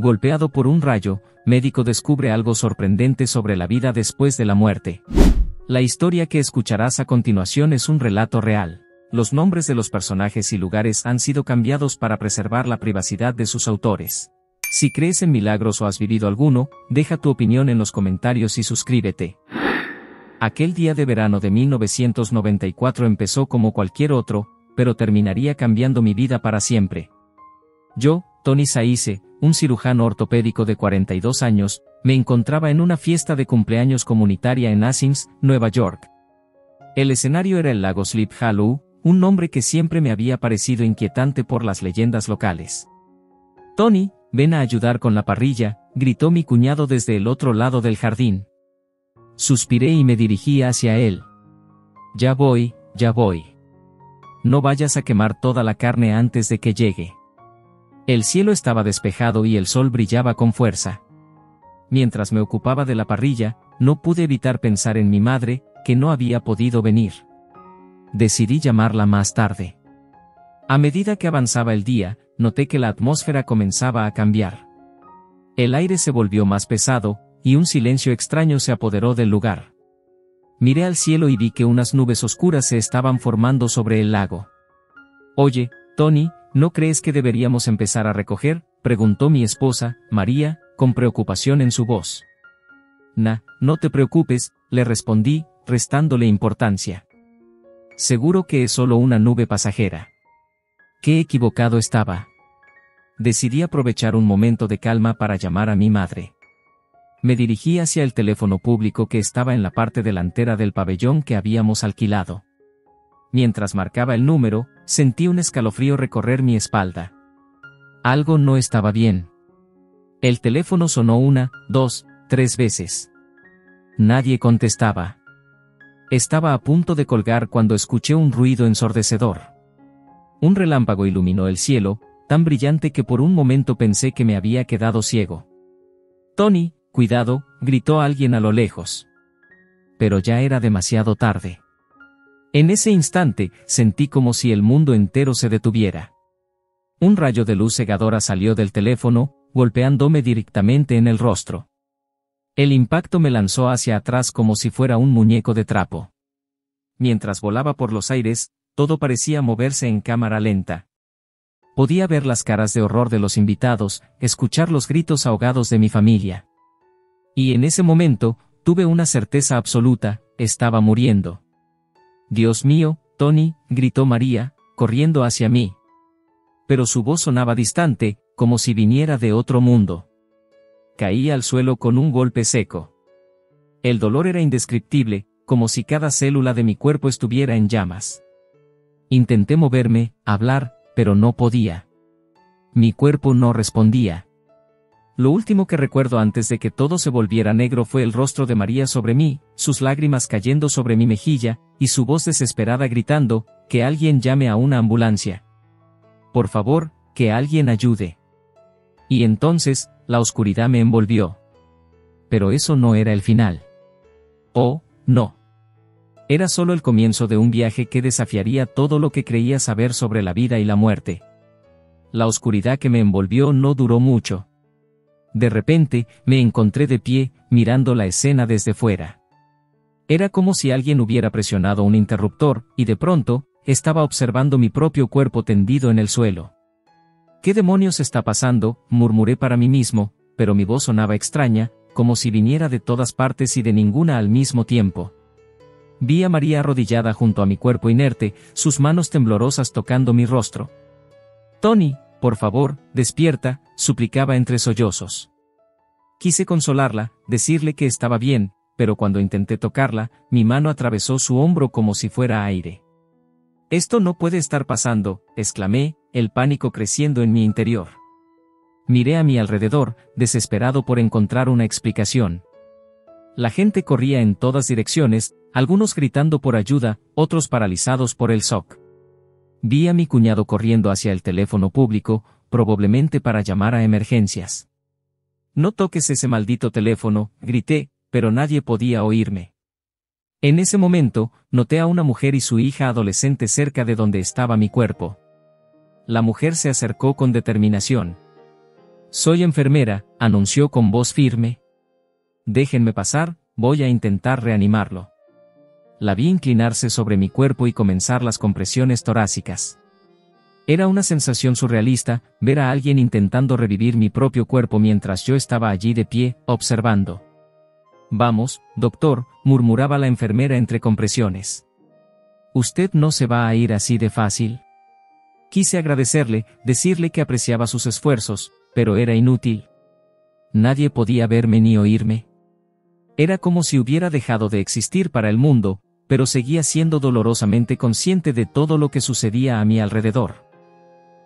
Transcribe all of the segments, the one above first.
Golpeado por un rayo, médico descubre algo sorprendente sobre la vida después de la muerte. La historia que escucharás a continuación es un relato real. Los nombres de los personajes y lugares han sido cambiados para preservar la privacidad de sus autores. Si crees en milagros o has vivido alguno, deja tu opinión en los comentarios y suscríbete. Aquel día de verano de 1994 empezó como cualquier otro, pero terminaría cambiando mi vida para siempre. Yo, Tony Saize, un cirujano ortopédico de 42 años, me encontraba en una fiesta de cumpleaños comunitaria en Athens, Nueva York. El escenario era el lago Sleep Hollow, un nombre que siempre me había parecido inquietante por las leyendas locales. «Tony, ven a ayudar con la parrilla», gritó mi cuñado desde el otro lado del jardín. Suspiré y me dirigí hacia él. «Ya voy, ya voy. No vayas a quemar toda la carne antes de que llegue». El cielo estaba despejado y el sol brillaba con fuerza. Mientras me ocupaba de la parrilla, no pude evitar pensar en mi madre, que no había podido venir. Decidí llamarla más tarde. A medida que avanzaba el día, noté que la atmósfera comenzaba a cambiar. El aire se volvió más pesado, y un silencio extraño se apoderó del lugar. Miré al cielo y vi que unas nubes oscuras se estaban formando sobre el lago. «Oye, Tony, ¿no crees que deberíamos empezar a recoger?», preguntó mi esposa, María, con preocupación en su voz. No te preocupes», le respondí, restándole importancia. «Seguro que es solo una nube pasajera». Qué equivocado estaba. Decidí aprovechar un momento de calma para llamar a mi madre. Me dirigí hacia el teléfono público que estaba en la parte delantera del pabellón que habíamos alquilado. Mientras marcaba el número, sentí un escalofrío recorrer mi espalda. Algo no estaba bien. El teléfono sonó 1, 2, 3 veces. Nadie contestaba. Estaba a punto de colgar cuando escuché un ruido ensordecedor. Un relámpago iluminó el cielo, tan brillante que por un momento pensé que me había quedado ciego. «Tony, cuidado», gritó alguien a lo lejos. Pero ya era demasiado tarde. En ese instante, sentí como si el mundo entero se detuviera. Un rayo de luz cegadora salió del teléfono, golpeándome directamente en el rostro. El impacto me lanzó hacia atrás como si fuera un muñeco de trapo. Mientras volaba por los aires, todo parecía moverse en cámara lenta. Podía ver las caras de horror de los invitados, escuchar los gritos ahogados de mi familia. Y en ese momento, tuve una certeza absoluta: estaba muriendo. «Dios mío, Tony», gritó María, corriendo hacia mí. Pero su voz sonaba distante, como si viniera de otro mundo. Caí al suelo con un golpe seco. El dolor era indescriptible, como si cada célula de mi cuerpo estuviera en llamas. Intenté moverme, hablar, pero no podía. Mi cuerpo no respondía. Lo último que recuerdo antes de que todo se volviera negro fue el rostro de María sobre mí, sus lágrimas cayendo sobre mi mejilla, y su voz desesperada gritando: «Que alguien llame a una ambulancia. Por favor, que alguien ayude». Y entonces, la oscuridad me envolvió. Pero eso no era el final. Oh, no. Era solo el comienzo de un viaje que desafiaría todo lo que creía saber sobre la vida y la muerte. La oscuridad que me envolvió no duró mucho. De repente, me encontré de pie, mirando la escena desde fuera. Era como si alguien hubiera presionado un interruptor, y de pronto, estaba observando mi propio cuerpo tendido en el suelo. «¿Qué demonios está pasando?», murmuré para mí mismo, pero mi voz sonaba extraña, como si viniera de todas partes y de ninguna al mismo tiempo. Vi a María arrodillada junto a mi cuerpo inerte, sus manos temblorosas tocando mi rostro. «Tony, por favor, despierta», suplicaba entre sollozos. Quise consolarla, decirle que estaba bien, pero cuando intenté tocarla, mi mano atravesó su hombro como si fuera aire. «Esto no puede estar pasando», exclamé, el pánico creciendo en mi interior. Miré a mi alrededor, desesperado por encontrar una explicación. La gente corría en todas direcciones, algunos gritando por ayuda, otros paralizados por el shock. Vi a mi cuñado corriendo hacia el teléfono público, probablemente para llamar a emergencias. «No toques ese maldito teléfono», grité, pero nadie podía oírme. En ese momento, noté a una mujer y su hija adolescente cerca de donde estaba mi cuerpo. La mujer se acercó con determinación. Soy enfermera, anunció con voz firme. Déjenme pasar, voy a intentar reanimarlo. La vi inclinarse sobre mi cuerpo y comenzar las compresiones torácicas. Era una sensación surrealista, ver a alguien intentando revivir mi propio cuerpo mientras yo estaba allí de pie, observando. Vamos, doctor, murmuraba la enfermera entre compresiones. Usted no se va a ir así de fácil. Quise agradecerle, decirle que apreciaba sus esfuerzos, pero era inútil. Nadie podía verme ni oírme. Era como si hubiera dejado de existir para el mundo, pero seguía siendo dolorosamente consciente de todo lo que sucedía a mi alrededor.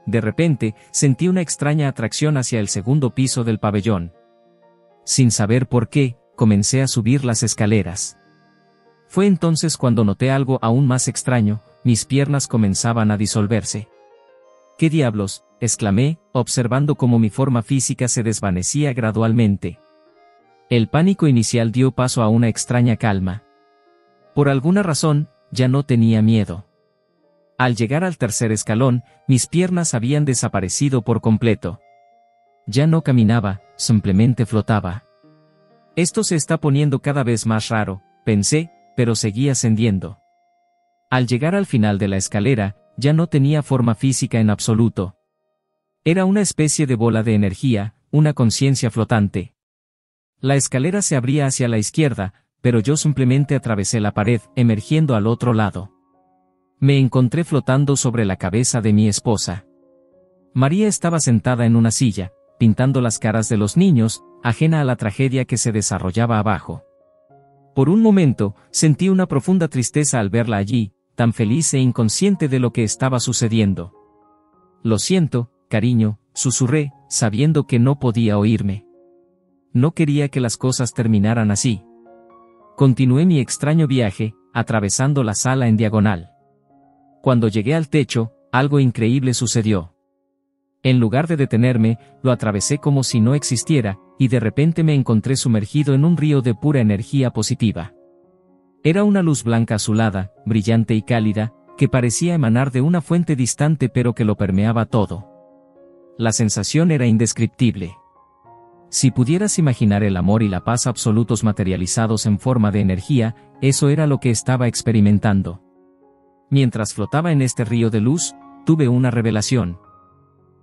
De repente, sentí una extraña atracción hacia el segundo piso del pabellón. Sin saber por qué, comencé a subir las escaleras. Fue entonces cuando noté algo aún más extraño, mis piernas comenzaban a disolverse. ¿Qué diablos?, exclamé, observando cómo mi forma física se desvanecía gradualmente. El pánico inicial dio paso a una extraña calma. Por alguna razón, ya no tenía miedo. Al llegar al tercer escalón, mis piernas habían desaparecido por completo. Ya no caminaba, simplemente flotaba. Esto se está poniendo cada vez más raro, pensé, pero seguí ascendiendo. Al llegar al final de la escalera, ya no tenía forma física en absoluto. Era una especie de bola de energía, una conciencia flotante. La escalera se abría hacia la izquierda, pero yo simplemente atravesé la pared, emergiendo al otro lado. Me encontré flotando sobre la cabeza de mi esposa. María estaba sentada en una silla, pintando las caras de los niños, ajena a la tragedia que se desarrollaba abajo. Por un momento, sentí una profunda tristeza al verla allí, tan feliz e inconsciente de lo que estaba sucediendo. Lo siento, cariño, susurré, sabiendo que no podía oírme. No quería que las cosas terminaran así. Continué mi extraño viaje, atravesando la sala en diagonal. Cuando llegué al techo, algo increíble sucedió. En lugar de detenerme, lo atravesé como si no existiera, y de repente me encontré sumergido en un río de pura energía positiva. Era una luz blanca azulada, brillante y cálida, que parecía emanar de una fuente distante pero que lo permeaba todo. La sensación era indescriptible. Si pudieras imaginar el amor y la paz absolutos materializados en forma de energía, eso era lo que estaba experimentando. Mientras flotaba en este río de luz, tuve una revelación.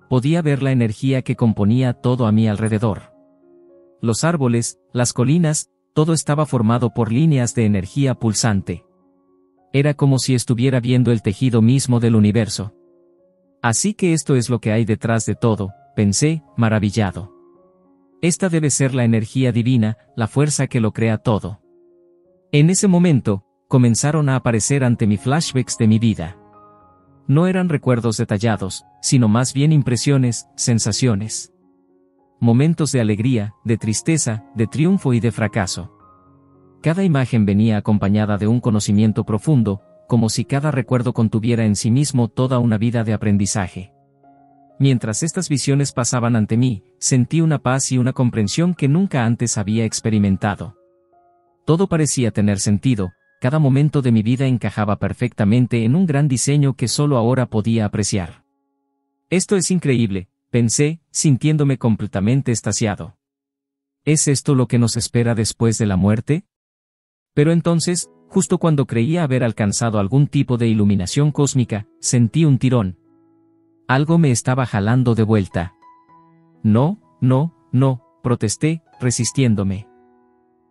Podía ver la energía que componía todo a mi alrededor. Los árboles, las colinas, todo estaba formado por líneas de energía pulsante. Era como si estuviera viendo el tejido mismo del universo. Así que esto es lo que hay detrás de todo, pensé, maravillado. Esta debe ser la energía divina, la fuerza que lo crea todo. En ese momento, comenzaron a aparecer ante mí flashbacks de mi vida. No eran recuerdos detallados, sino más bien impresiones, sensaciones. Momentos de alegría, de tristeza, de triunfo y de fracaso. Cada imagen venía acompañada de un conocimiento profundo, como si cada recuerdo contuviera en sí mismo toda una vida de aprendizaje. Mientras estas visiones pasaban ante mí, sentí una paz y una comprensión que nunca antes había experimentado. Todo parecía tener sentido. Cada momento de mi vida encajaba perfectamente en un gran diseño que solo ahora podía apreciar. Esto es increíble, pensé, sintiéndome completamente extasiado. ¿Es esto lo que nos espera después de la muerte? Pero entonces, justo cuando creía haber alcanzado algún tipo de iluminación cósmica, sentí un tirón. Algo me estaba jalando de vuelta. No, protesté, resistiéndome.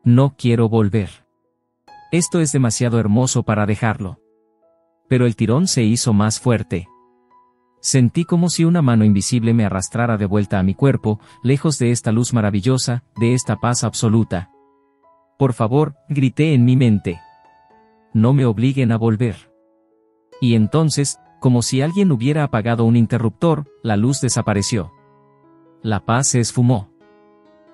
No quiero volver. Esto es demasiado hermoso para dejarlo. Pero el tirón se hizo más fuerte. Sentí como si una mano invisible me arrastrara de vuelta a mi cuerpo, lejos de esta luz maravillosa, de esta paz absoluta. Por favor, grité en mi mente. No me obliguen a volver. Y entonces, como si alguien hubiera apagado un interruptor, la luz desapareció. La paz se esfumó.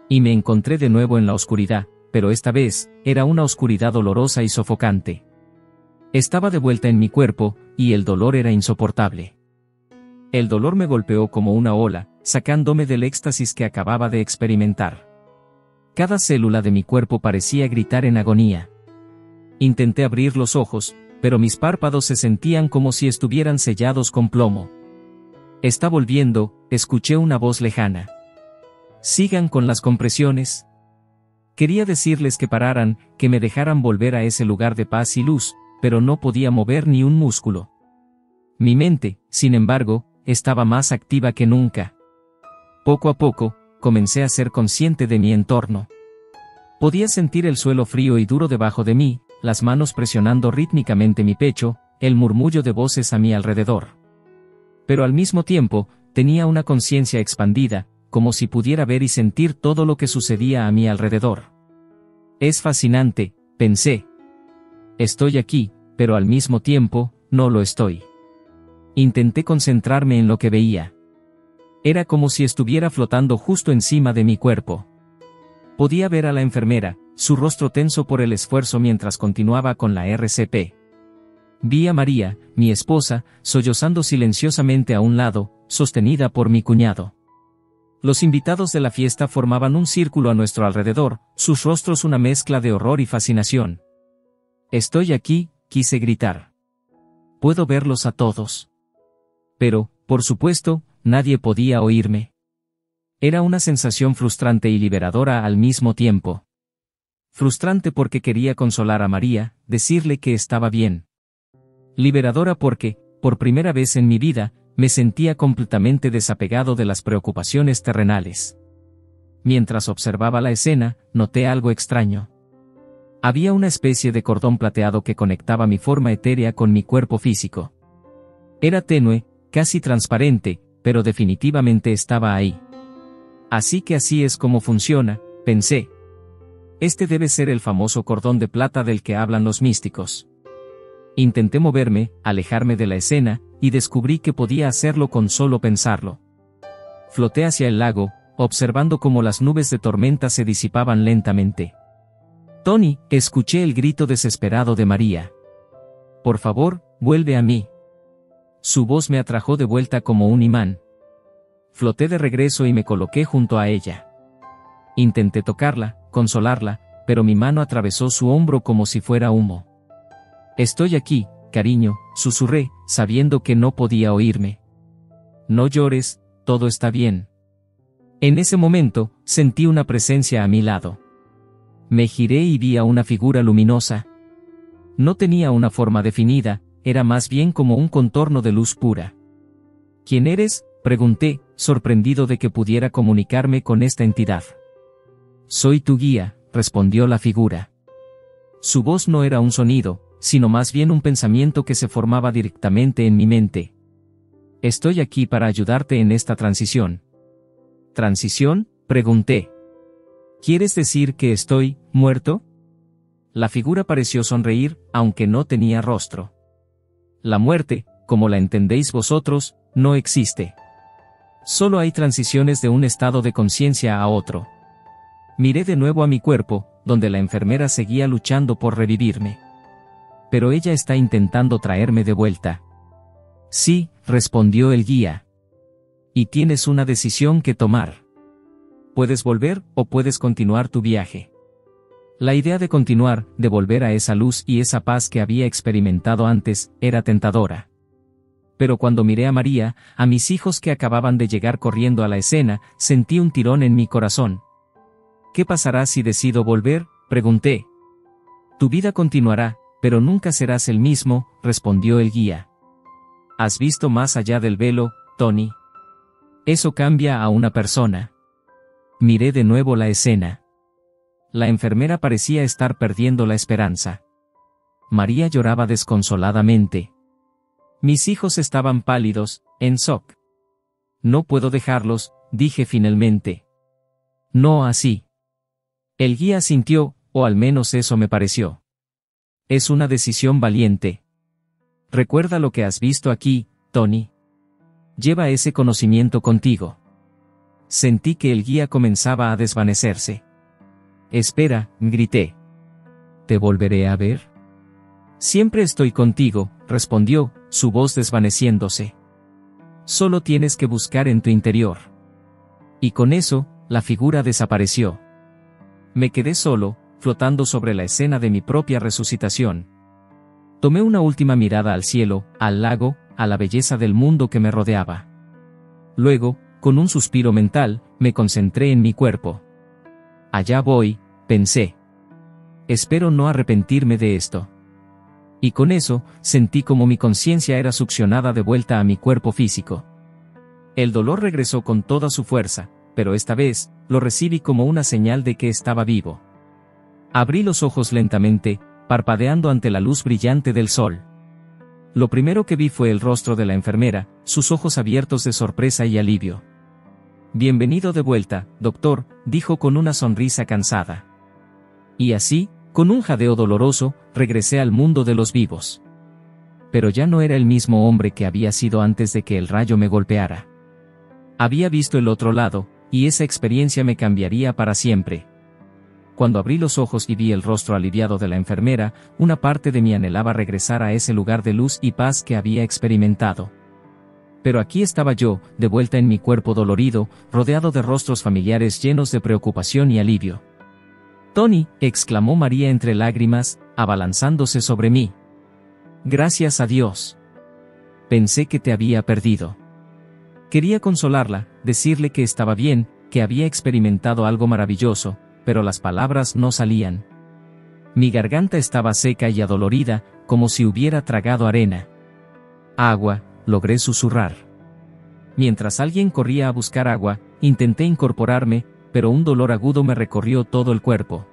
Y me encontré de nuevo en la oscuridad. Pero esta vez, era una oscuridad dolorosa y sofocante. Estaba de vuelta en mi cuerpo, y el dolor era insoportable. El dolor me golpeó como una ola, sacándome del éxtasis que acababa de experimentar. Cada célula de mi cuerpo parecía gritar en agonía. Intenté abrir los ojos, pero mis párpados se sentían como si estuvieran sellados con plomo. «Está volviendo», escuché una voz lejana. Sigan con las compresiones. Quería decirles que pararan, que me dejaran volver a ese lugar de paz y luz, pero no podía mover ni un músculo. Mi mente, sin embargo, estaba más activa que nunca. Poco a poco, comencé a ser consciente de mi entorno. Podía sentir el suelo frío y duro debajo de mí, las manos presionando rítmicamente mi pecho, el murmullo de voces a mi alrededor. Pero al mismo tiempo, tenía una conciencia expandida, como si pudiera ver y sentir todo lo que sucedía a mi alrededor. Es fascinante, pensé. Estoy aquí, pero al mismo tiempo, no lo estoy. Intenté concentrarme en lo que veía. Era como si estuviera flotando justo encima de mi cuerpo. Podía ver a la enfermera, su rostro tenso por el esfuerzo mientras continuaba con la RCP. Vi a María, mi esposa, sollozando silenciosamente a un lado, sostenida por mi cuñado. Los invitados de la fiesta formaban un círculo a nuestro alrededor, sus rostros una mezcla de horror y fascinación. Estoy aquí, quise gritar. Puedo verlos a todos. Pero, por supuesto, nadie podía oírme. Era una sensación frustrante y liberadora al mismo tiempo. Frustrante porque quería consolar a María, decirle que estaba bien. Liberadora porque, por primera vez en mi vida, me sentía completamente desapegado de las preocupaciones terrenales. Mientras observaba la escena, noté algo extraño. Había una especie de cordón plateado que conectaba mi forma etérea con mi cuerpo físico. Era tenue, casi transparente, pero definitivamente estaba ahí. Así que así es como funciona, pensé. Este debe ser el famoso cordón de plata del que hablan los místicos. Intenté moverme, alejarme de la escena, y descubrí que podía hacerlo con solo pensarlo. Floté hacia el lago, observando cómo las nubes de tormenta se disipaban lentamente. Tony, escuché el grito desesperado de María. Por favor, vuelve a mí. Su voz me atrajo de vuelta como un imán. Floté de regreso y me coloqué junto a ella. Intenté tocarla, consolarla, pero mi mano atravesó su hombro como si fuera humo. Estoy aquí, cariño, susurré, sabiendo que no podía oírme. No llores, todo está bien. En ese momento, sentí una presencia a mi lado. Me giré y vi a una figura luminosa. No tenía una forma definida, era más bien como un contorno de luz pura. ¿Quién eres?, pregunté, sorprendido de que pudiera comunicarme con esta entidad. Soy tu guía, respondió la figura. Su voz no era un sonido, sino más bien un pensamiento que se formaba directamente en mi mente. Estoy aquí para ayudarte en esta transición. ¿Transición?, pregunté. ¿Quieres decir que estoy muerto? La figura pareció sonreír, aunque no tenía rostro. La muerte, como la entendéis vosotros, no existe. Solo hay transiciones de un estado de conciencia a otro. Miré de nuevo a mi cuerpo, donde la enfermera seguía luchando por revivirme. Pero ella está intentando traerme de vuelta. Sí, respondió el guía. Y tienes una decisión que tomar. Puedes volver o puedes continuar tu viaje. La idea de continuar, de volver a esa luz y esa paz que había experimentado antes, era tentadora. Pero cuando miré a María, a mis hijos que acababan de llegar corriendo a la escena, sentí un tirón en mi corazón. ¿Qué pasará si decido volver?, pregunté. Tu vida continuará, pero nunca serás el mismo, respondió el guía. ¿Has visto más allá del velo, Tony? Eso cambia a una persona. Miré de nuevo la escena. La enfermera parecía estar perdiendo la esperanza. María lloraba desconsoladamente. Mis hijos estaban pálidos, en shock. No puedo dejarlos, dije finalmente. No así. El guía asintió, o al menos eso me pareció. Es una decisión valiente. Recuerda lo que has visto aquí, Tony. Lleva ese conocimiento contigo. Sentí que el guía comenzaba a desvanecerse. Espera, grité. ¿Te volveré a ver? Siempre estoy contigo, respondió, su voz desvaneciéndose. Solo tienes que buscar en tu interior. Y con eso, la figura desapareció. Me quedé solo, flotando sobre la escena de mi propia resucitación. Tomé una última mirada al cielo, al lago, a la belleza del mundo que me rodeaba. Luego, con un suspiro mental, me concentré en mi cuerpo. Allá voy, pensé. Espero no arrepentirme de esto. Y con eso, sentí como mi conciencia era succionada de vuelta a mi cuerpo físico. El dolor regresó con toda su fuerza, pero esta vez, lo recibí como una señal de que estaba vivo. Abrí los ojos lentamente, parpadeando ante la luz brillante del sol. Lo primero que vi fue el rostro de la enfermera, sus ojos abiertos de sorpresa y alivio. «Bienvenido de vuelta, doctor», dijo con una sonrisa cansada. Y así, con un jadeo doloroso, regresé al mundo de los vivos. Pero ya no era el mismo hombre que había sido antes de que el rayo me golpeara. Había visto el otro lado, y esa experiencia me cambiaría para siempre. Cuando abrí los ojos y vi el rostro aliviado de la enfermera, una parte de mí anhelaba regresar a ese lugar de luz y paz que había experimentado. Pero aquí estaba yo, de vuelta en mi cuerpo dolorido, rodeado de rostros familiares llenos de preocupación y alivio. «Tony», exclamó María entre lágrimas, abalanzándose sobre mí. «Gracias a Dios. Pensé que te había perdido». Quería consolarla, decirle que estaba bien, que había experimentado algo maravilloso, pero las palabras no salían. Mi garganta estaba seca y adolorida, como si hubiera tragado arena. «Agua», logré susurrar. Mientras alguien corría a buscar agua, intenté incorporarme, pero un dolor agudo me recorrió todo el cuerpo.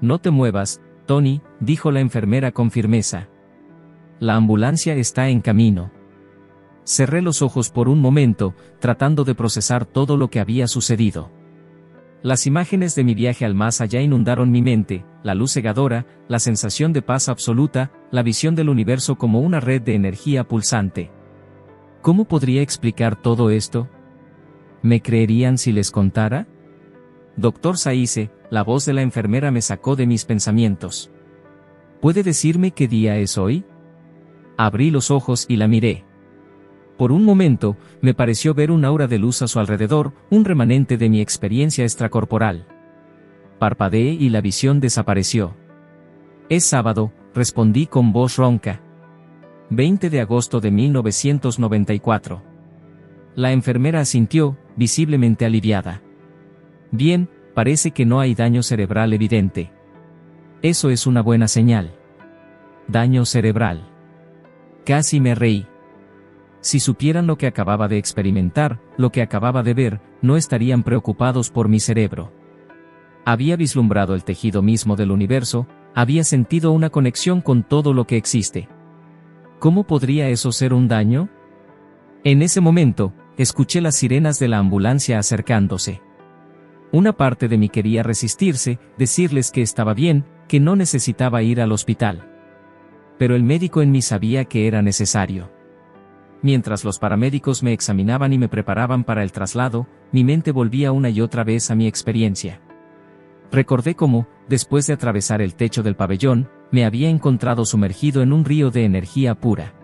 «No te muevas, Tony», dijo la enfermera con firmeza. «La ambulancia está en camino». Cerré los ojos por un momento, tratando de procesar todo lo que había sucedido. Las imágenes de mi viaje al más allá inundaron mi mente, la luz cegadora, la sensación de paz absoluta, la visión del universo como una red de energía pulsante. ¿Cómo podría explicar todo esto? ¿Me creerían si les contara? Doctor Saize, la voz de la enfermera me sacó de mis pensamientos. ¿Puede decirme qué día es hoy? Abrí los ojos y la miré. Por un momento, me pareció ver un aura de luz a su alrededor, un remanente de mi experiencia extracorporal. Parpadeé y la visión desapareció. «Es sábado», respondí con voz ronca. 20 de agosto de 1994. La enfermera asintió, visiblemente aliviada. «Bien, parece que no hay daño cerebral evidente. Eso es una buena señal». «Daño cerebral». Casi me reí. Si supieran lo que acababa de experimentar, lo que acababa de ver, no estarían preocupados por mi cerebro. Había vislumbrado el tejido mismo del universo, había sentido una conexión con todo lo que existe. ¿Cómo podría eso ser un daño? En ese momento, escuché las sirenas de la ambulancia acercándose. Una parte de mí quería resistirse, decirles que estaba bien, que no necesitaba ir al hospital. Pero el médico en mí sabía que era necesario. Mientras los paramédicos me examinaban y me preparaban para el traslado, mi mente volvía una y otra vez a mi experiencia. Recordé cómo, después de atravesar el techo del pabellón, me había encontrado sumergido en un río de energía pura.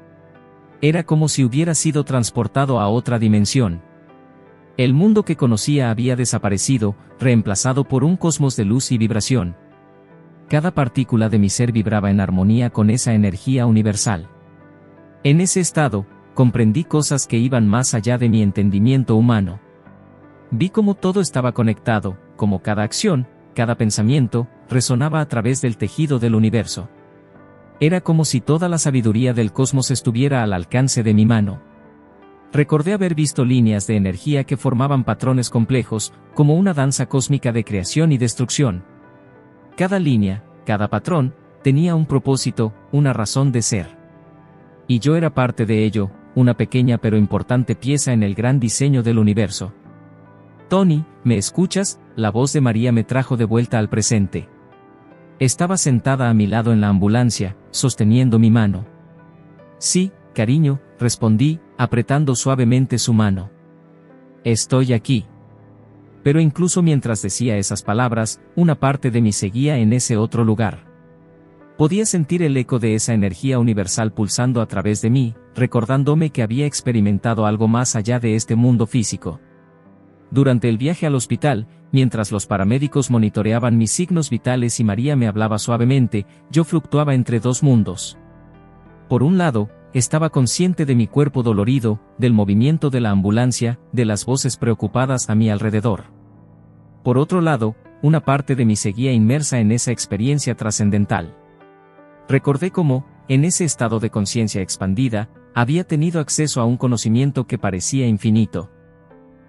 Era como si hubiera sido transportado a otra dimensión. El mundo que conocía había desaparecido, reemplazado por un cosmos de luz y vibración. Cada partícula de mi ser vibraba en armonía con esa energía universal. En ese estado, comprendí cosas que iban más allá de mi entendimiento humano. Vi cómo todo estaba conectado, como cada acción, cada pensamiento, resonaba a través del tejido del universo. Era como si toda la sabiduría del cosmos estuviera al alcance de mi mano. Recordé haber visto líneas de energía que formaban patrones complejos, como una danza cósmica de creación y destrucción. Cada línea, cada patrón, tenía un propósito, una razón de ser. Y yo era parte de ello, una pequeña pero importante pieza en el gran diseño del universo. «Tony, ¿me escuchas?», la voz de María me trajo de vuelta al presente. Estaba sentada a mi lado en la ambulancia, sosteniendo mi mano. «Sí, cariño», respondí, apretando suavemente su mano. «Estoy aquí». Pero incluso mientras decía esas palabras, una parte de mí seguía en ese otro lugar. Podía sentir el eco de esa energía universal pulsando a través de mí, recordándome que había experimentado algo más allá de este mundo físico. Durante el viaje al hospital, mientras los paramédicos monitoreaban mis signos vitales y María me hablaba suavemente, yo fluctuaba entre dos mundos. Por un lado, estaba consciente de mi cuerpo dolorido, del movimiento de la ambulancia, de las voces preocupadas a mi alrededor. Por otro lado, una parte de mí seguía inmersa en esa experiencia trascendental. Recordé cómo, en ese estado de conciencia expandida, había tenido acceso a un conocimiento que parecía infinito.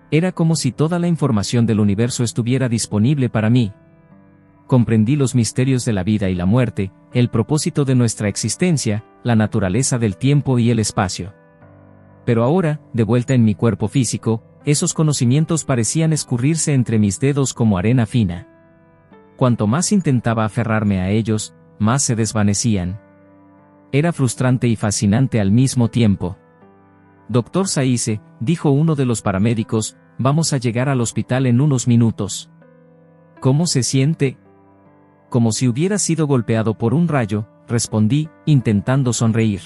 Era como si toda la información del universo estuviera disponible para mí. Comprendí los misterios de la vida y la muerte, el propósito de nuestra existencia, la naturaleza del tiempo y el espacio. Pero ahora, de vuelta en mi cuerpo físico, esos conocimientos parecían escurrirse entre mis dedos como arena fina. Cuanto más intentaba aferrarme a ellos, más se desvanecían. Era frustrante y fascinante al mismo tiempo. Dr. Saïse, dijo uno de los paramédicos, vamos a llegar al hospital en unos minutos. ¿Cómo se siente? Como si hubiera sido golpeado por un rayo, respondí, intentando sonreír.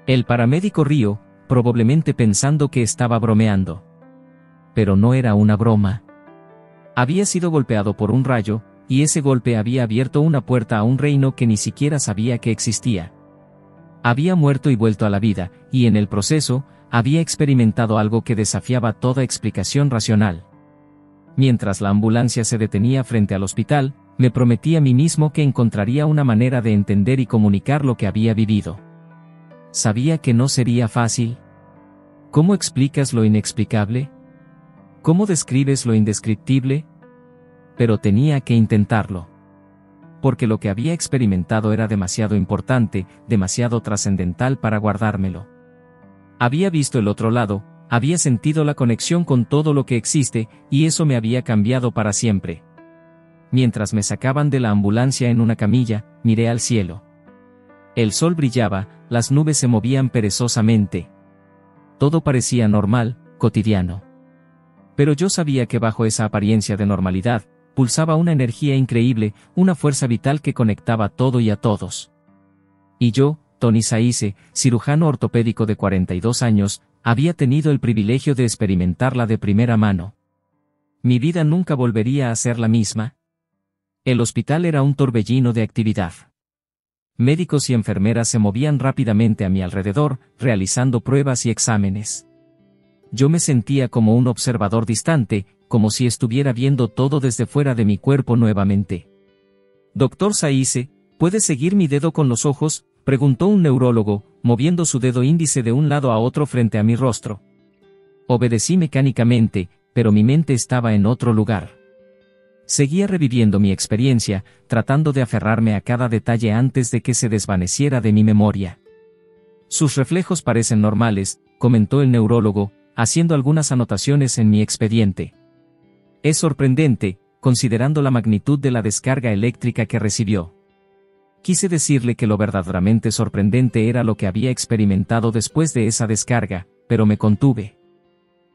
El paramédico rió, probablemente pensando que estaba bromeando. Pero no era una broma. Había sido golpeado por un rayo, y ese golpe había abierto una puerta a un reino que ni siquiera sabía que existía. Había muerto y vuelto a la vida, y en el proceso, había experimentado algo que desafiaba toda explicación racional. Mientras la ambulancia se detenía frente al hospital, me prometí a mí mismo que encontraría una manera de entender y comunicar lo que había vivido. Sabía que no sería fácil. ¿Cómo explicas lo inexplicable? ¿Cómo describes lo indescriptible? Pero tenía que intentarlo. Porque lo que había experimentado era demasiado importante, demasiado trascendental para guardármelo. Había visto el otro lado, había sentido la conexión con todo lo que existe, y eso me había cambiado para siempre. Mientras me sacaban de la ambulancia en una camilla, miré al cielo. El sol brillaba, las nubes se movían perezosamente. Todo parecía normal, cotidiano. Pero yo sabía que bajo esa apariencia de normalidad, pulsaba una energía increíble, una fuerza vital que conectaba todo y a todos. Y yo, Tony Saïse, cirujano ortopédico de 42 años, había tenido el privilegio de experimentarla de primera mano. Mi vida nunca volvería a ser la misma. El hospital era un torbellino de actividad. Médicos y enfermeras se movían rápidamente a mi alrededor, realizando pruebas y exámenes. Yo me sentía como un observador distante, como si estuviera viendo todo desde fuera de mi cuerpo nuevamente. Dr. Saïse, ¿puede seguir mi dedo con los ojos?, preguntó un neurólogo, moviendo su dedo índice de un lado a otro frente a mi rostro. Obedecí mecánicamente, pero mi mente estaba en otro lugar. Seguía reviviendo mi experiencia, tratando de aferrarme a cada detalle antes de que se desvaneciera de mi memoria. Sus reflejos parecen normales, comentó el neurólogo, haciendo algunas anotaciones en mi expediente. Es sorprendente, considerando la magnitud de la descarga eléctrica que recibió. Quise decirle que lo verdaderamente sorprendente era lo que había experimentado después de esa descarga, pero me contuve.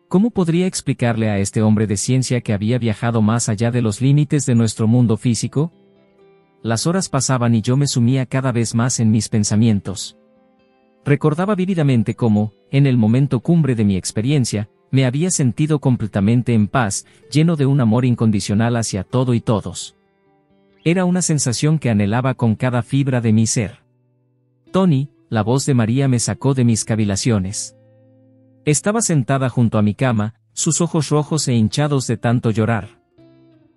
¿Cómo podría explicarle a este hombre de ciencia que había viajado más allá de los límites de nuestro mundo físico? Las horas pasaban y yo me sumía cada vez más en mis pensamientos. Recordaba vívidamente cómo, en el momento cumbre de mi experiencia, me había sentido completamente en paz, lleno de un amor incondicional hacia todo y todos. Era una sensación que anhelaba con cada fibra de mi ser. Tony, la voz de María me sacó de mis cavilaciones. Estaba sentada junto a mi cama, sus ojos rojos e hinchados de tanto llorar.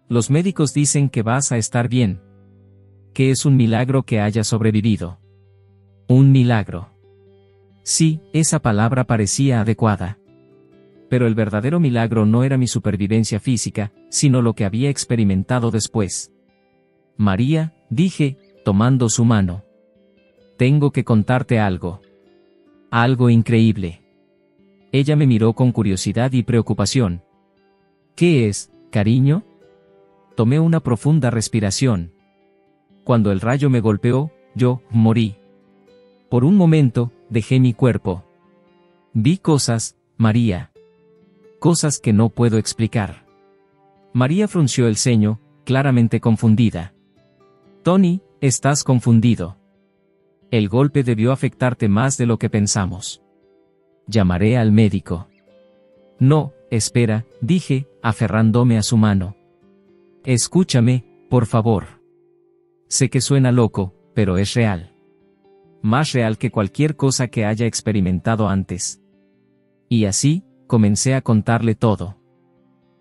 Los médicos dicen que vas a estar bien. Que es un milagro que haya sobrevivido. Un milagro. Sí, esa palabra parecía adecuada. Pero el verdadero milagro no era mi supervivencia física, sino lo que había experimentado después. María, dije, tomando su mano. Tengo que contarte algo. Algo increíble. Ella me miró con curiosidad y preocupación. ¿Qué es, cariño? Tomé una profunda respiración. Cuando el rayo me golpeó, yo morí. Por un momento, dejé mi cuerpo. Vi cosas, María. Cosas que no puedo explicar. María frunció el ceño, claramente confundida. Tony, estás confundido. El golpe debió afectarte más de lo que pensamos. Llamaré al médico. No, espera, dije, aferrándome a su mano. Escúchame, por favor. Sé que suena loco, pero es real. más real que cualquier cosa que haya experimentado antes. Y así, comencé a contarle todo.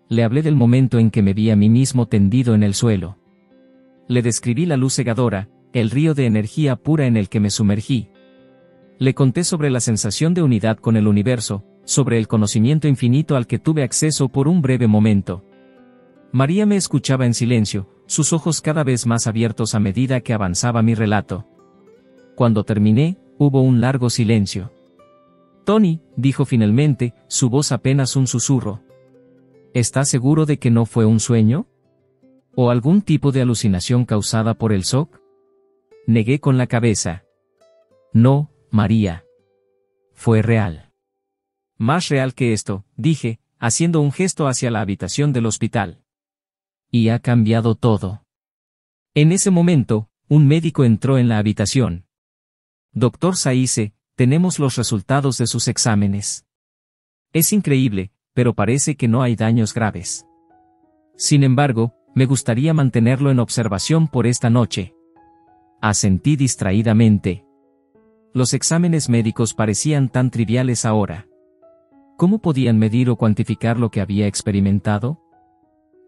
Le hablé del momento en que me vi a mí mismo tendido en el suelo. Le describí la luz cegadora, el río de energía pura en el que me sumergí. Le conté sobre la sensación de unidad con el universo, sobre el conocimiento infinito al que tuve acceso por un breve momento. María me escuchaba en silencio, sus ojos cada vez más abiertos a medida que avanzaba mi relato. Cuando terminé, hubo un largo silencio. Tony, dijo finalmente, su voz apenas un susurro. ¿Estás seguro de que no fue un sueño? ¿O algún tipo de alucinación causada por el shock? Negué con la cabeza. No, María. Fue real. Más real que esto, dije, haciendo un gesto hacia la habitación del hospital. Y ha cambiado todo. En ese momento, un médico entró en la habitación. Doctor Saize, tenemos los resultados de sus exámenes. Es increíble, pero parece que no hay daños graves. Sin embargo, me gustaría mantenerlo en observación por esta noche. Asentí distraídamente. Los exámenes médicos parecían tan triviales ahora. ¿Cómo podían medir o cuantificar lo que había experimentado?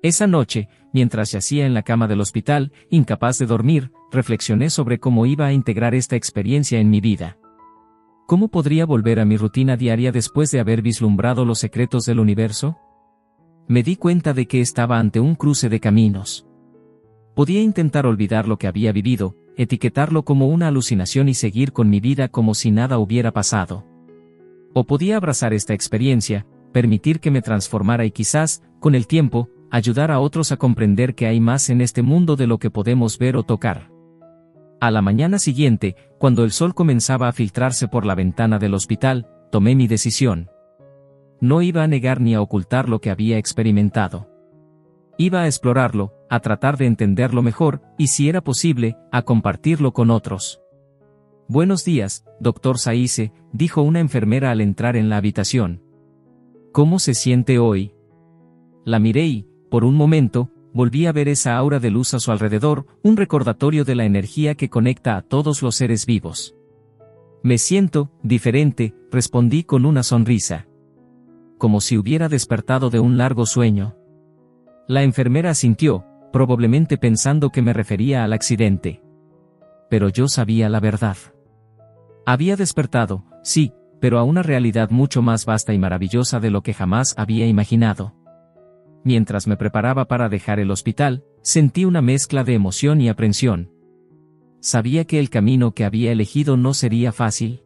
Esa noche, mientras yacía en la cama del hospital, incapaz de dormir, reflexioné sobre cómo iba a integrar esta experiencia en mi vida. ¿Cómo podría volver a mi rutina diaria después de haber vislumbrado los secretos del universo? Me di cuenta de que estaba ante un cruce de caminos. Podía intentar olvidar lo que había vivido, etiquetarlo como una alucinación y seguir con mi vida como si nada hubiera pasado. O podía abrazar esta experiencia, permitir que me transformara y quizás, con el tiempo, ayudar a otros a comprender que hay más en este mundo de lo que podemos ver o tocar. A la mañana siguiente, cuando el sol comenzaba a filtrarse por la ventana del hospital, tomé mi decisión. No iba a negar ni a ocultar lo que había experimentado. Iba a explorarlo, a tratar de entenderlo mejor, y si era posible, a compartirlo con otros. Buenos días, doctor Saize, dijo una enfermera al entrar en la habitación. ¿Cómo se siente hoy? La miré y, por un momento, volví a ver esa aura de luz a su alrededor, un recordatorio de la energía que conecta a todos los seres vivos. Me siento diferente, respondí con una sonrisa. Como si hubiera despertado de un largo sueño. La enfermera asintió, probablemente pensando que me refería al accidente. Pero yo sabía la verdad. Había despertado, sí, pero a una realidad mucho más vasta y maravillosa de lo que jamás había imaginado. Mientras me preparaba para dejar el hospital, sentí una mezcla de emoción y aprensión. Sabía que el camino que había elegido no sería fácil.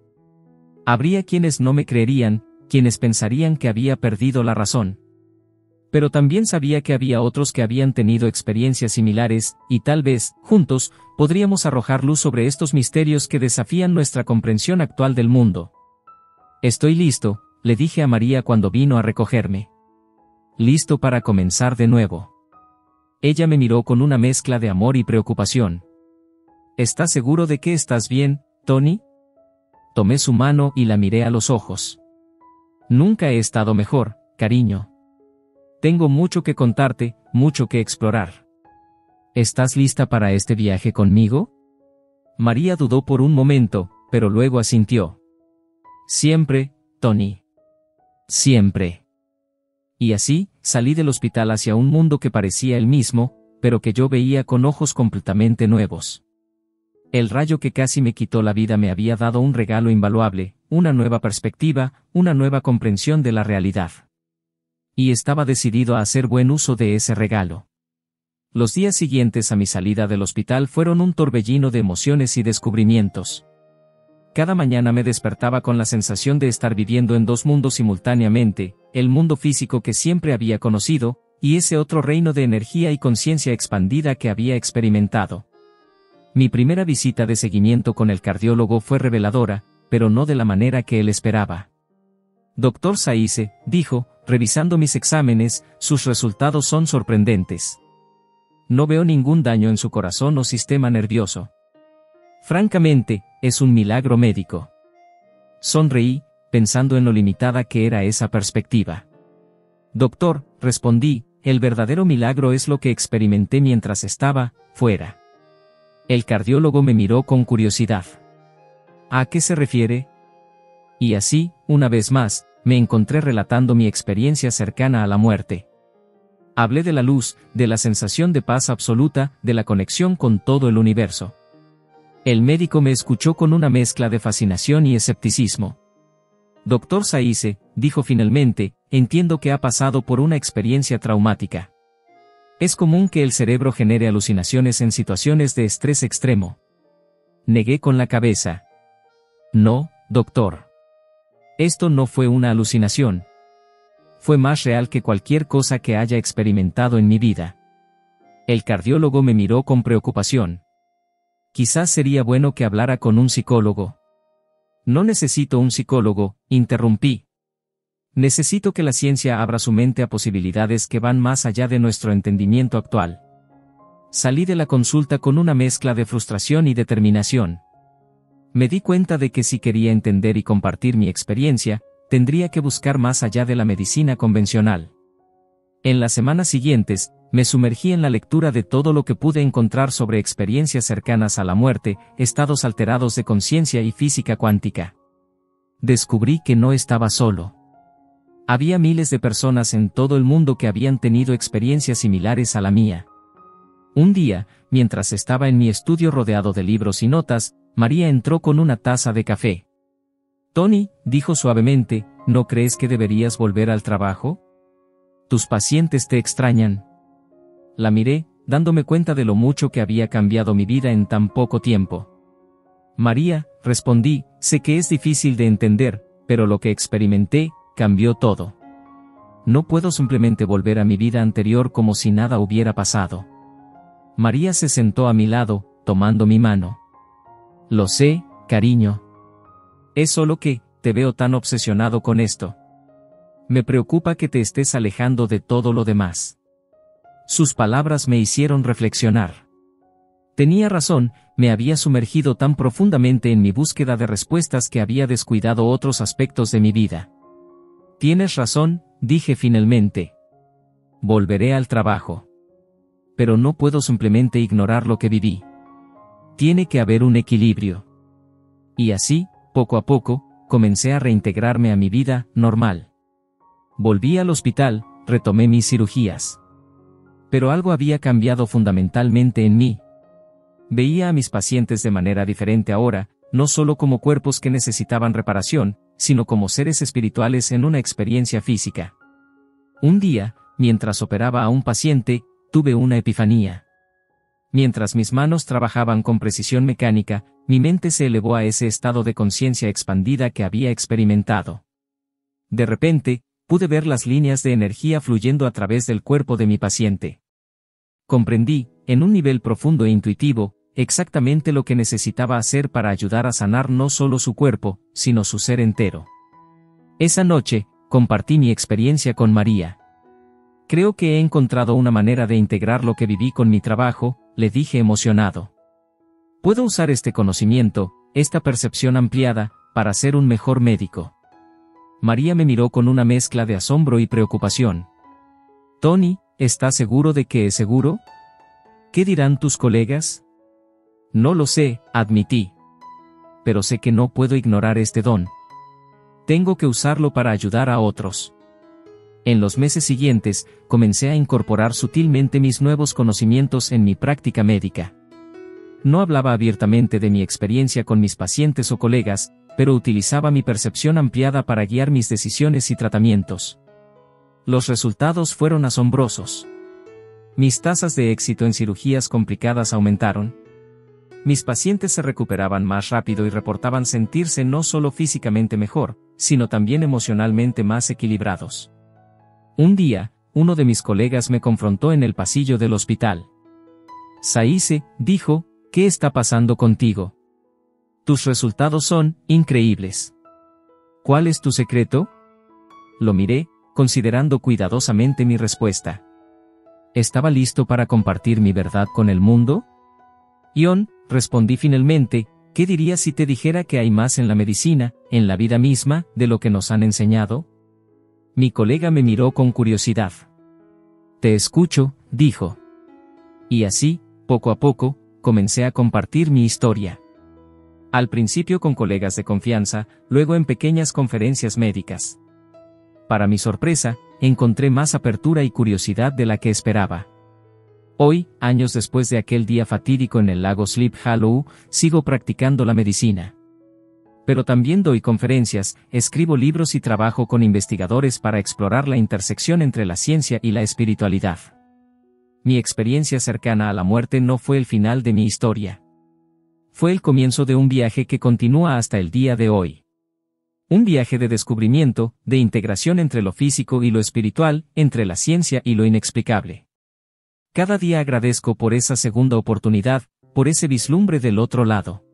Habría quienes no me creerían, quienes pensarían que había perdido la razón. Pero también sabía que había otros que habían tenido experiencias similares, y tal vez, juntos, podríamos arrojar luz sobre estos misterios que desafían nuestra comprensión actual del mundo. Estoy listo, le dije a María cuando vino a recogerme. Listo para comenzar de nuevo. Ella me miró con una mezcla de amor y preocupación. ¿Estás seguro de que estás bien, Tony? Tomé su mano y la miré a los ojos. Nunca he estado mejor, cariño. Tengo mucho que contarte, mucho que explorar. ¿Estás lista para este viaje conmigo? María dudó por un momento, pero luego asintió. Siempre, Tony. Siempre. Y así, salí del hospital hacia un mundo que parecía el mismo, pero que yo veía con ojos completamente nuevos. El rayo que casi me quitó la vida me había dado un regalo invaluable, una nueva perspectiva, una nueva comprensión de la realidad. Y estaba decidido a hacer buen uso de ese regalo. Los días siguientes a mi salida del hospital fueron un torbellino de emociones y descubrimientos. Cada mañana me despertaba con la sensación de estar viviendo en dos mundos simultáneamente, el mundo físico que siempre había conocido, y ese otro reino de energía y conciencia expandida que había experimentado. Mi primera visita de seguimiento con el cardiólogo fue reveladora, pero no de la manera que él esperaba. Doctor Saize, dijo, revisando mis exámenes, sus resultados son sorprendentes. No veo ningún daño en su corazón o sistema nervioso. Francamente, es un milagro médico. Sonreí, pensando en lo limitada que era esa perspectiva. Doctor, respondí, el verdadero milagro es lo que experimenté mientras estaba fuera. El cardiólogo me miró con curiosidad. ¿A qué se refiere? Y así, una vez más, me encontré relatando mi experiencia cercana a la muerte. Hablé de la luz, de la sensación de paz absoluta, de la conexión con todo el universo. El médico me escuchó con una mezcla de fascinación y escepticismo. Doctor Saize, dijo finalmente, entiendo que ha pasado por una experiencia traumática. Es común que el cerebro genere alucinaciones en situaciones de estrés extremo. Negué con la cabeza. No, doctor. Esto no fue una alucinación. Fue más real que cualquier cosa que haya experimentado en mi vida. El cardiólogo me miró con preocupación. Quizás sería bueno que hablara con un psicólogo. No necesito un psicólogo, interrumpí. Necesito que la ciencia abra su mente a posibilidades que van más allá de nuestro entendimiento actual. Salí de la consulta con una mezcla de frustración y determinación. Me di cuenta de que si quería entender y compartir mi experiencia, tendría que buscar más allá de la medicina convencional. En las semanas siguientes, me sumergí en la lectura de todo lo que pude encontrar sobre experiencias cercanas a la muerte, estados alterados de conciencia y física cuántica. Descubrí que no estaba solo. Había miles de personas en todo el mundo que habían tenido experiencias similares a la mía. Un día, mientras estaba en mi estudio rodeado de libros y notas, María entró con una taza de café. Tony, dijo suavemente, ¿no crees que deberías volver al trabajo? Tus pacientes te extrañan. La miré, dándome cuenta de lo mucho que había cambiado mi vida en tan poco tiempo. María, respondí, sé que es difícil de entender, pero lo que experimenté, cambió todo. No puedo simplemente volver a mi vida anterior como si nada hubiera pasado. María se sentó a mi lado, tomando mi mano. Lo sé, cariño. Es solo que, te veo tan obsesionado con esto. Me preocupa que te estés alejando de todo lo demás. Sus palabras me hicieron reflexionar. Tenía razón, me había sumergido tan profundamente en mi búsqueda de respuestas que había descuidado otros aspectos de mi vida. Tienes razón, dije finalmente. Volveré al trabajo. Pero no puedo simplemente ignorar lo que viví. Tiene que haber un equilibrio. Y así, poco a poco, comencé a reintegrarme a mi vida normal. Volví al hospital, retomé mis cirugías. Pero algo había cambiado fundamentalmente en mí. Veía a mis pacientes de manera diferente ahora, no solo como cuerpos que necesitaban reparación, sino como seres espirituales en una experiencia física. Un día, mientras operaba a un paciente, tuve una epifanía. Mientras mis manos trabajaban con precisión mecánica, mi mente se elevó a ese estado de conciencia expandida que había experimentado. De repente, pude ver las líneas de energía fluyendo a través del cuerpo de mi paciente. Comprendí, en un nivel profundo e intuitivo, exactamente lo que necesitaba hacer para ayudar a sanar no solo su cuerpo, sino su ser entero. Esa noche, compartí mi experiencia con María. Creo que he encontrado una manera de integrar lo que viví con mi trabajo, le dije emocionado. Puedo usar este conocimiento, esta percepción ampliada, para ser un mejor médico. María me miró con una mezcla de asombro y preocupación. Tony, ¿estás seguro de que es seguro? ¿Qué dirán tus colegas? No lo sé, admití. Pero sé que no puedo ignorar este don. Tengo que usarlo para ayudar a otros. En los meses siguientes, comencé a incorporar sutilmente mis nuevos conocimientos en mi práctica médica. No hablaba abiertamente de mi experiencia con mis pacientes o colegas, pero utilizaba mi percepción ampliada para guiar mis decisiones y tratamientos. Los resultados fueron asombrosos. Mis tasas de éxito en cirugías complicadas aumentaron. Mis pacientes se recuperaban más rápido y reportaban sentirse no solo físicamente mejor, sino también emocionalmente más equilibrados. Un día, uno de mis colegas me confrontó en el pasillo del hospital. Saize, dijo, ¿qué está pasando contigo? Tus resultados son increíbles. ¿Cuál es tu secreto? Lo miré, considerando cuidadosamente mi respuesta. ¿Estaba listo para compartir mi verdad con el mundo? Ion, respondí finalmente, ¿qué dirías si te dijera que hay más en la medicina, en la vida misma, de lo que nos han enseñado? Mi colega me miró con curiosidad. Te escucho, dijo. Y así, poco a poco, comencé a compartir mi historia. Al principio con colegas de confianza, luego en pequeñas conferencias médicas. Para mi sorpresa, encontré más apertura y curiosidad de la que esperaba. Hoy, años después de aquel día fatídico en el lago Sleep Hollow, sigo practicando la medicina. Pero también doy conferencias, escribo libros y trabajo con investigadores para explorar la intersección entre la ciencia y la espiritualidad. Mi experiencia cercana a la muerte no fue el final de mi historia. Fue el comienzo de un viaje que continúa hasta el día de hoy. Un viaje de descubrimiento, de integración entre lo físico y lo espiritual, entre la ciencia y lo inexplicable. Cada día agradezco por esa segunda oportunidad, por ese vislumbre del otro lado.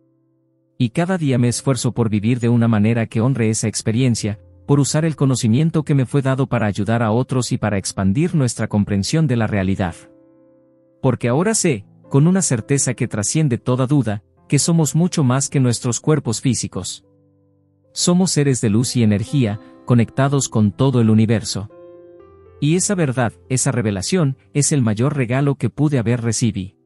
Y cada día me esfuerzo por vivir de una manera que honre esa experiencia, por usar el conocimiento que me fue dado para ayudar a otros y para expandir nuestra comprensión de la realidad. Porque ahora sé, con una certeza que trasciende toda duda, que somos mucho más que nuestros cuerpos físicos. Somos seres de luz y energía, conectados con todo el universo. Y esa verdad, esa revelación, es el mayor regalo que pude haber recibido.